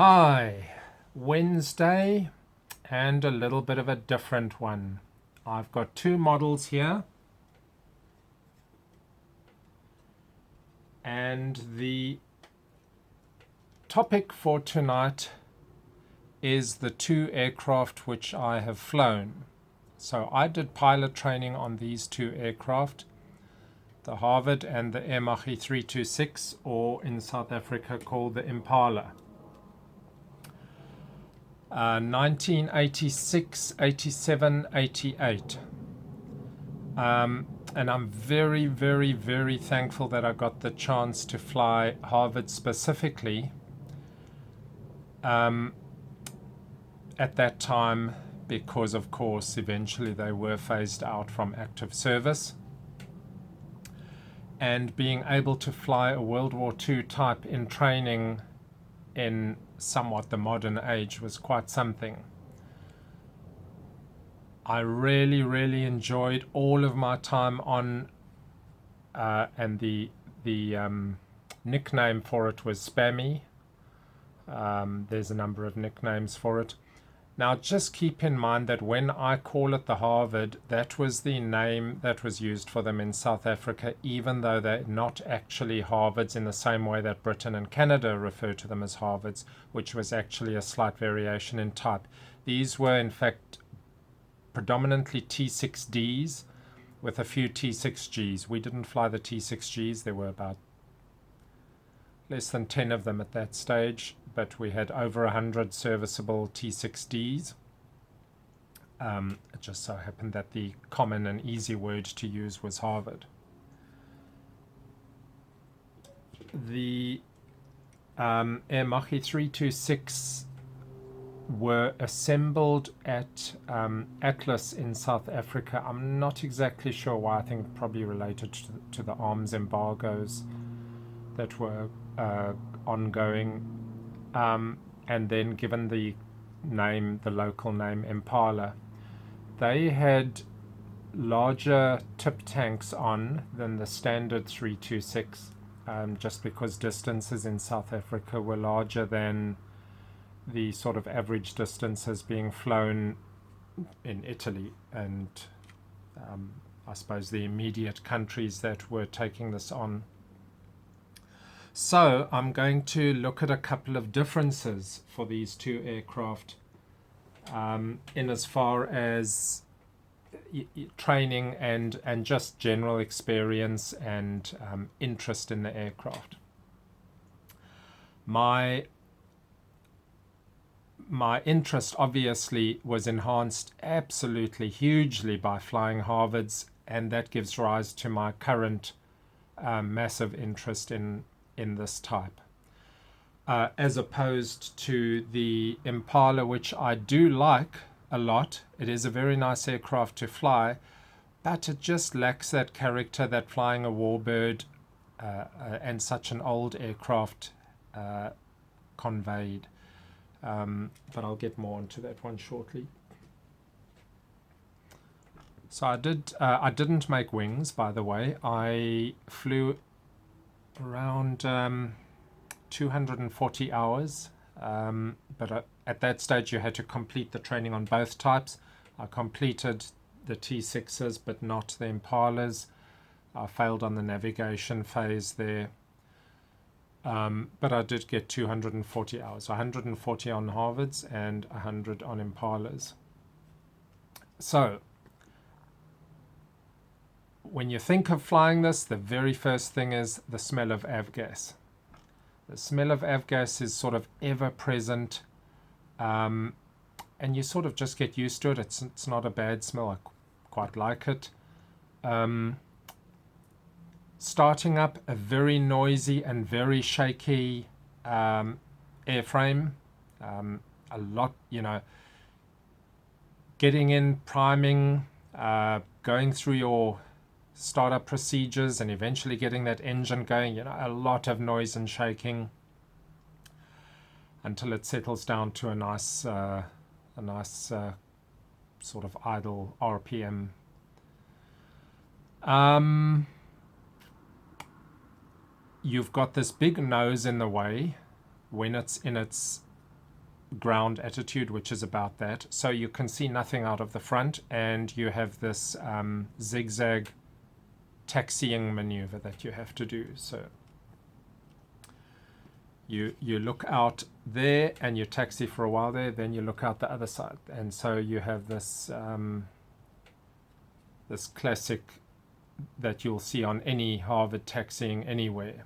Hi, Wednesday and a little bit of a different one. I've got two models here, and the topic for tonight is the two aircraft which I have flown. So I did pilot training on these two aircraft, the Harvard and the Aerobatics 326, or in South Africa called the Impala. 1986, 87, 88. And I'm very, very, very thankful that I got the chance to fly Harvard specifically at that time because, of course, eventually they were phased out from active service. And being able to fly a World War II type in training in somewhat the modern age was quite something. I really, really enjoyed all of my time on, and the nickname for it was Spammy. There's a number of nicknames for it. Now, just keep in mind that when I call it the Harvard, that was the name that was used for them in South Africa, even though they're not actually Harvards in the same way that Britain and Canada refer to them as Harvards, which was actually a slight variation in type. These were, in fact, predominantly T6Ds with a few T6Gs. We didn't fly the T6Gs. There were about less than 10 of them at that stage, but we had over 100 serviceable T6Ds. It just so happened that the common and easy word to use was Harvard. The Aerobatics 326 were assembled at Atlas in South Africa. I'm not exactly sure why. I think probably related to the arms embargoes that were ongoing, and then given the name, the local name Impala. They had larger tip tanks on than the standard 326, just because distances in South Africa were larger than the sort of average distances being flown in Italy and I suppose the immediate countries that were taking this on. So I'm going to look at a couple of differences for these two aircraft in as far as training and just general experience and interest in the aircraft. My interest obviously was enhanced absolutely hugely by flying Harvards, and that gives rise to my current massive interest in this type, as opposed to the Impala, which I do like a lot. It is a very nice aircraft to fly, but it just lacks that character that flying a warbird and such an old aircraft conveyed. But I'll get more onto that one shortly. So I didn't make wings, by the way. I flew around 240 hours, but at that stage you had to complete the training on both types. I completed the T6s but not the Impalas. I failed on the navigation phase there, but I did get 240 hours, 140 on Harvards and 100 on Impalas. So when you think of flying this, the very first thing is the smell of avgas. The smell of avgas is sort of ever present, and you sort of just get used to it. It's not a bad smell. I quite like it. Starting up a very noisy and very shaky airframe. A lot, getting in, priming, going through your startup procedures and eventually getting that engine going, a lot of noise and shaking until it settles down to a nice sort of idle RPM. You've got this big nose in the way when it's in its ground attitude, which is about that. So you can see nothing out of the front, and you have this zigzag taxiing maneuver that you have to do. So you look out there and you taxi for a while there, then you look out the other side, and so you have this this classic that you'll see on any Harvard taxiing anywhere.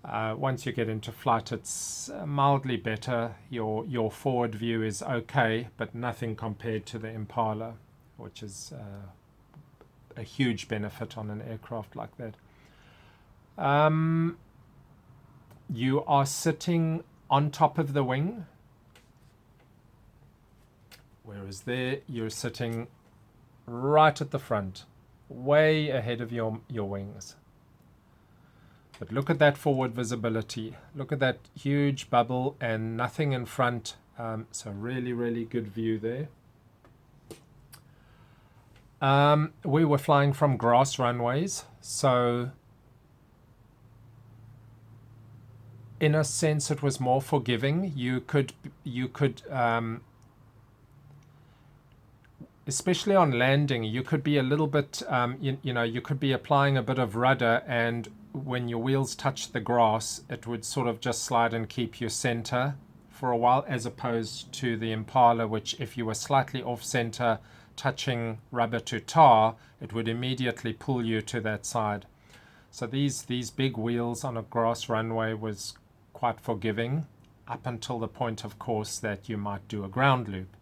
Once you get into flight, it's mildly better. Your forward view is okay, but nothing compared to the Impala, which is a huge benefit on an aircraft like that. You are sitting on top of the wing, whereas there you're sitting right at the front, way ahead of your wings. But look at that forward visibility. Look at that huge bubble and nothing in front. So really, really good view there. We were flying from grass runways, so in a sense it was more forgiving. You could especially on landing, you could be a little bit, you could be applying a bit of rudder, and when your wheels touch the grass, it would sort of just slide and keep you center for a while, as opposed to the Impala, which if you were slightly off center, touching rubber to tar, it would immediately pull you to that side. So these big wheels on a grass runway was quite forgiving, up until the point, of course, that you might do a ground loop.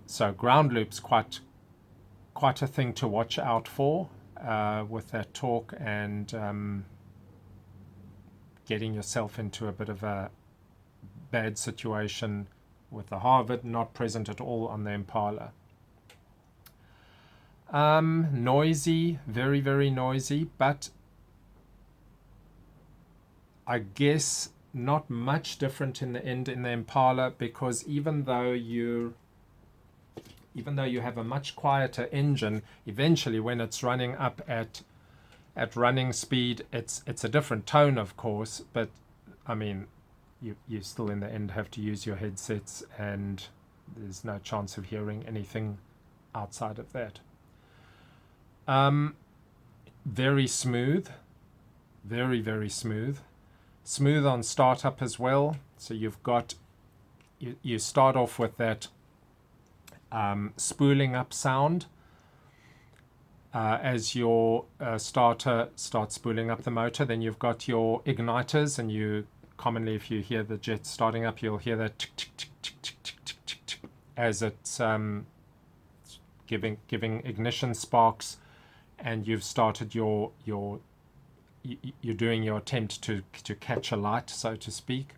So ground loop's quite a thing to watch out for with that torque, and getting yourself into a bit of a bad situation with the Harvard, not present at all on the Impala. Noisy, very, very noisy, but I guess not much different in the end in the Impala, because even though you have a much quieter engine, eventually when it's running up at running speed, it's a different tone, of course, but I mean, you still in the end have to use your headsets, and there's no chance of hearing anything outside of that. Very smooth, very, very smooth. Smooth on startup as well. So you've got, you start off with that spooling up sound as your starter starts spooling up the motor. Then you've got your igniters, and you commonly, if you hear the jet starting up, you'll hear that tick, tick, tick, tick, tick, tick, tick, tick, tick, as it's giving ignition sparks, and you've started you're doing your attempt to catch a light, so to speak.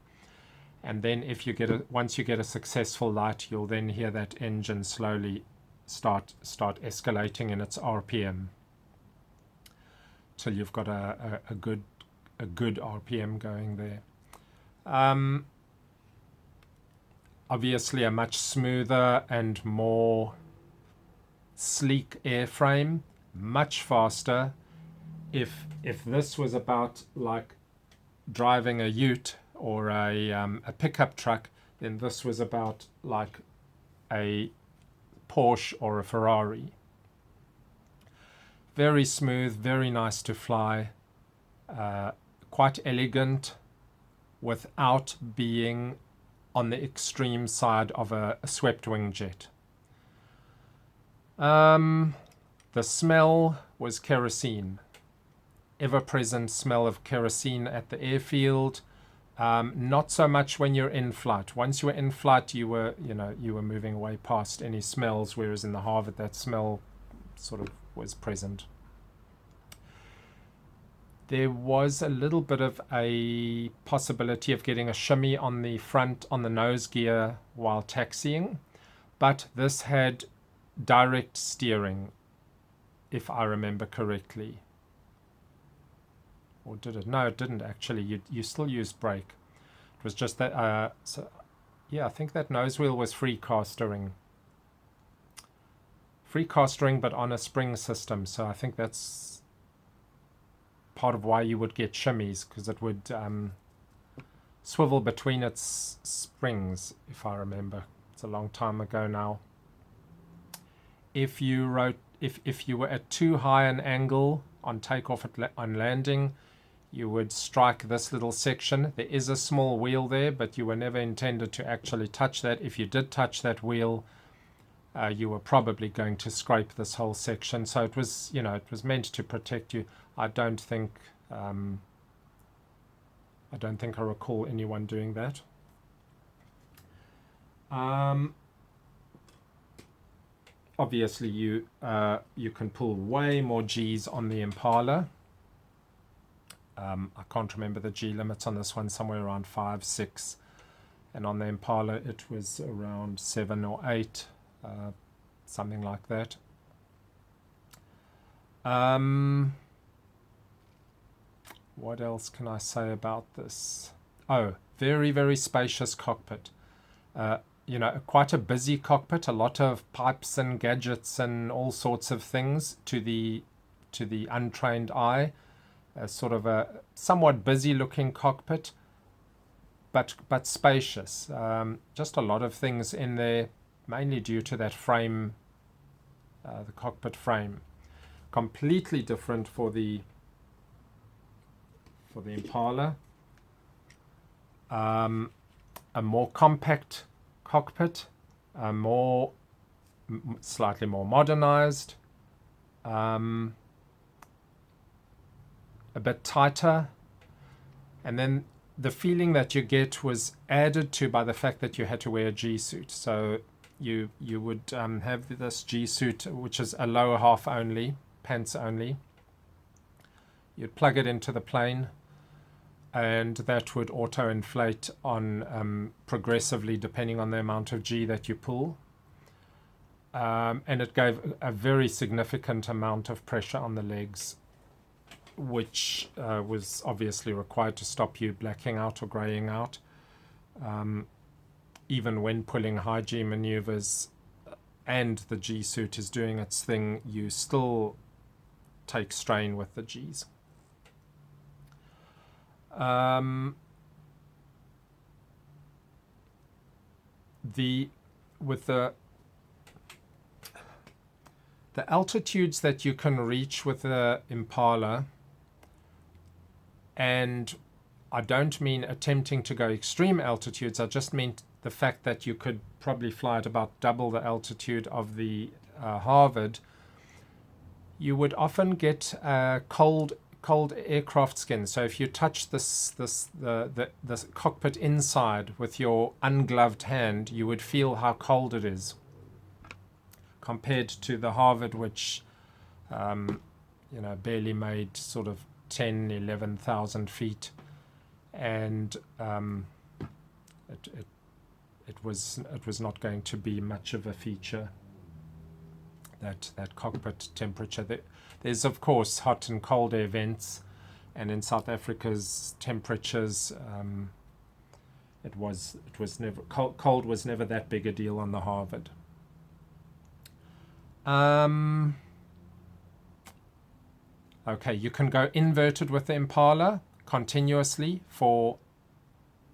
And then if you once you get a successful light, you'll then hear that engine slowly start escalating in its RPM till you've got a good RPM going there. Obviously a much smoother and more sleek airframe, much faster. If this was about like driving a ute or a pickup truck, then this was about like a Porsche or a Ferrari. Very smooth, very nice to fly, quite elegant without being on the extreme side of a swept wing jet. The smell was kerosene. Ever-present smell of kerosene at the airfield. Not so much when you're in flight. Once you were in flight, you were moving away past any smells, whereas in the Harvard, that smell sort of was present. There was a little bit of a possibility of getting a shimmy on the front, on the nose gear while taxiing, but this had direct steering, if I remember correctly. Or did it? No, it didn't actually. You still used brake. It was just that. So, yeah, I think that nose wheel was free castering. Free castering, but on a spring system. So I think that's part of why you would get shimmies, because it would swivel between its springs, if I remember. It's a long time ago now. If you were at too high an angle on takeoff on landing, you would strike this little section. There is a small wheel there, but you were never intended to actually touch that. If you did touch that wheel, you were probably going to scrape this whole section. So it was, it was meant to protect you. I don't think I recall anyone doing that. Obviously, you can pull way more Gs on the Impala. I can't remember the G limits on this one, somewhere around 5, 6. And on the Impala, it was around 7 or 8, something like that. What else can I say about this? Oh, very, very spacious cockpit. Quite a busy cockpit, a lot of pipes and gadgets and all sorts of things to the untrained eye. Sort of a somewhat busy looking cockpit, but spacious. Just a lot of things in there, mainly due to that frame, the cockpit frame. Completely different for the Impala. A more compact cockpit, slightly more modernized, a bit tighter, and then the feeling that you get was added to by the fact that you had to wear a G-suit. So you would have this G-suit, which is a lower half only, pants only. You'd plug it into the plane, and that would auto-inflate on progressively depending on the amount of G that you pull. And it gave a very significant amount of pressure on the legs, which was obviously required to stop you blacking out or graying out. Even when pulling high G maneuvers and the G-suit is doing its thing, you still take strain with the Gs. With the altitudes that you can reach with the Impala, and I don't mean attempting to go extreme altitudes, I just mean the fact that you could probably fly at about double the altitude of the Harvard, you would often get cold aircraft skin. So if you touch the cockpit inside with your ungloved hand, you would feel how cold it is compared to the Harvard, which barely made sort of 10, 11,000 feet, and it was not going to be much of a feature, that cockpit temperature. There's of course hot and cold air vents, and in South Africa's temperatures, it was never cold was never that big a deal on the Harvard. Okay, you can go inverted with the Impala continuously for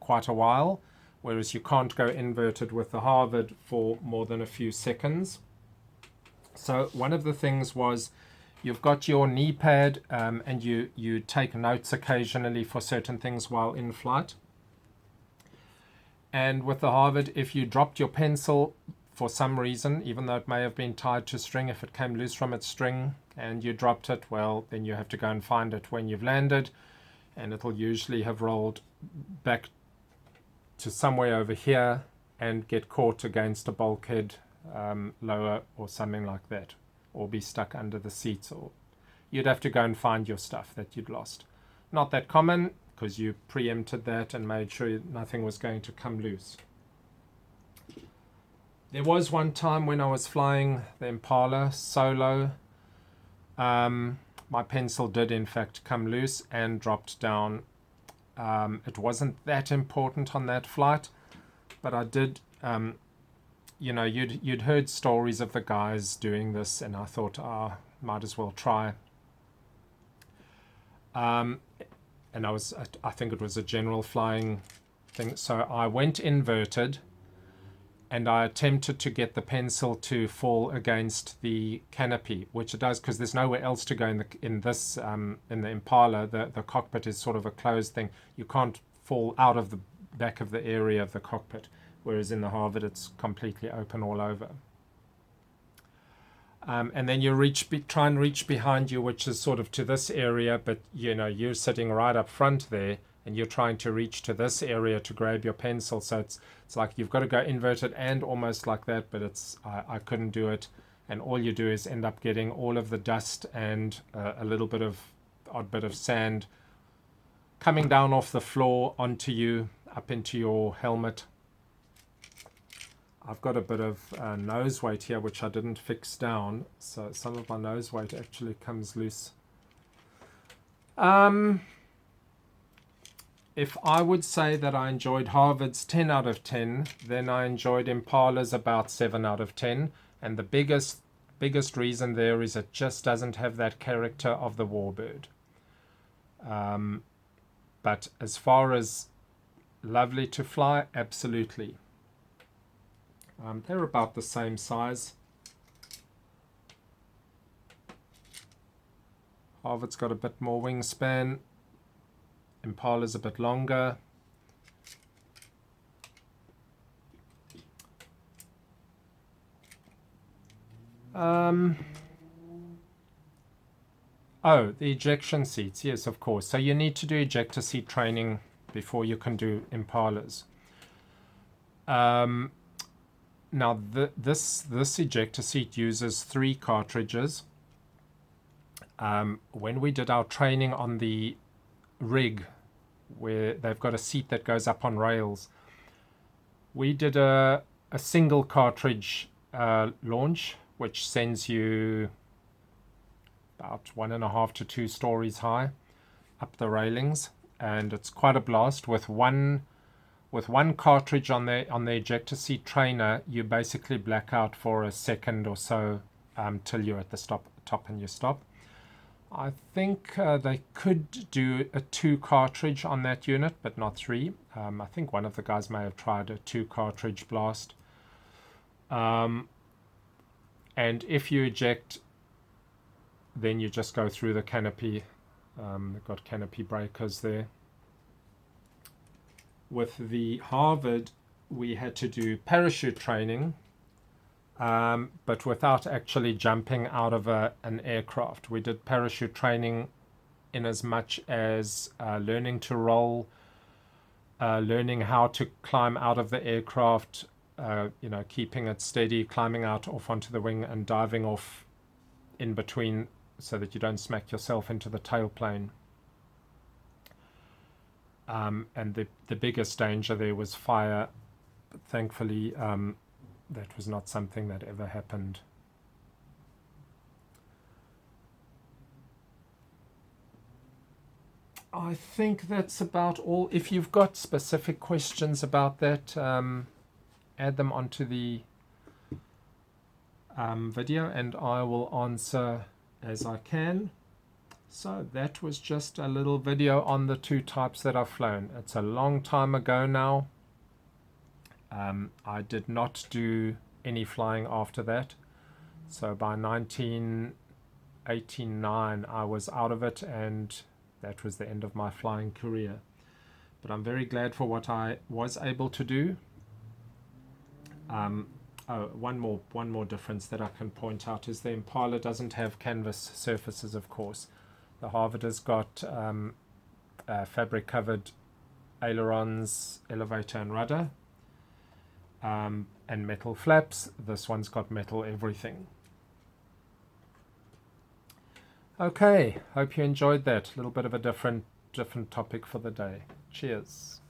quite a while, whereas you can't go inverted with the Harvard for more than a few seconds. So one of the things was, you've got your knee pad, and you take notes occasionally for certain things while in flight. And with the Harvard, if you dropped your pencil for some reason, even though it may have been tied to string, if it came loose from its string and you dropped it, well, then you have to go and find it when you've landed, and it'll usually have rolled back to somewhere over here and get caught against a bulkhead lower or something like that, or be stuck under the seats, or you'd have to go and find your stuff that you'd lost. Not that common, because you preempted that and made sure nothing was going to come loose. There was one time when I was flying the Impala solo, my pencil did in fact come loose and dropped down. It wasn't that important on that flight, but I did, you'd heard stories of the guys doing this, and I thought, might as well try. And I think it was a general flying thing. So I went inverted, and I attempted to get the pencil to fall against the canopy, which it does because there's nowhere else to go in the Impala. The cockpit is sort of a closed thing. You can't fall out of the back of the area of the cockpit, whereas in the Harvard it's completely open all over. And then you try and reach behind you, which is sort of to this area, but you're sitting right up front there, and you're trying to reach to this area to grab your pencil. So it's like you've got to go inverted and almost like that, but I couldn't do it. And all you do is end up getting all of the dust and a little bit of odd bit of sand coming down off the floor onto you, up into your helmet. I've got a bit of nose weight here, which I didn't fix down, so some of my nose weight actually comes loose. If I would say that I enjoyed Harvard's 10 out of 10, then I enjoyed Impala's about 7 out of 10. And the biggest reason there is it just doesn't have that character of the Warbird. But as far as lovely to fly, absolutely. They're about the same size. Harvard's got a bit more wingspan. Impala's a bit longer. Oh, the ejection seats. Yes, of course. So you need to do ejector seat training before you can do Impalas. Now, this ejector seat uses 3 cartridges. When we did our training on the rig, where they've got a seat that goes up on rails, we did a single cartridge launch, which sends you about 1.5 to 2 stories high up the railings, and it's quite a blast. With one cartridge on the ejector seat trainer, you basically black out for a second or so till you're at the top and you stop. I think they could do a 2 cartridge on that unit, but not 3. I think one of the guys may have tried a 2 cartridge blast. And if you eject, then you just go through the canopy. They've got canopy breakers there. With the Harvard, we had to do parachute training, but without actually jumping out of an aircraft. We did parachute training in as much as learning to roll, learning how to climb out of the aircraft, keeping it steady, climbing out off onto the wing and diving off in between so that you don't smack yourself into the tailplane. And the biggest danger there was fire, but thankfully that was not something that ever happened. I think that's about all. If you've got specific questions about that, add them onto the video and I will answer as I can. So that was just a little video on the 2 types that I've flown. It's a long time ago now. I did not do any flying after that. So by 1989 I was out of it, and that was the end of my flying career. But I'm very glad for what I was able to do. One more difference that I can point out is the Impala doesn't have canvas surfaces, of course. The Harvard has got fabric covered ailerons, elevator and rudder, and metal flaps. This one's got metal everything. Okay, hope you enjoyed that. A little bit of a different topic for the day. Cheers.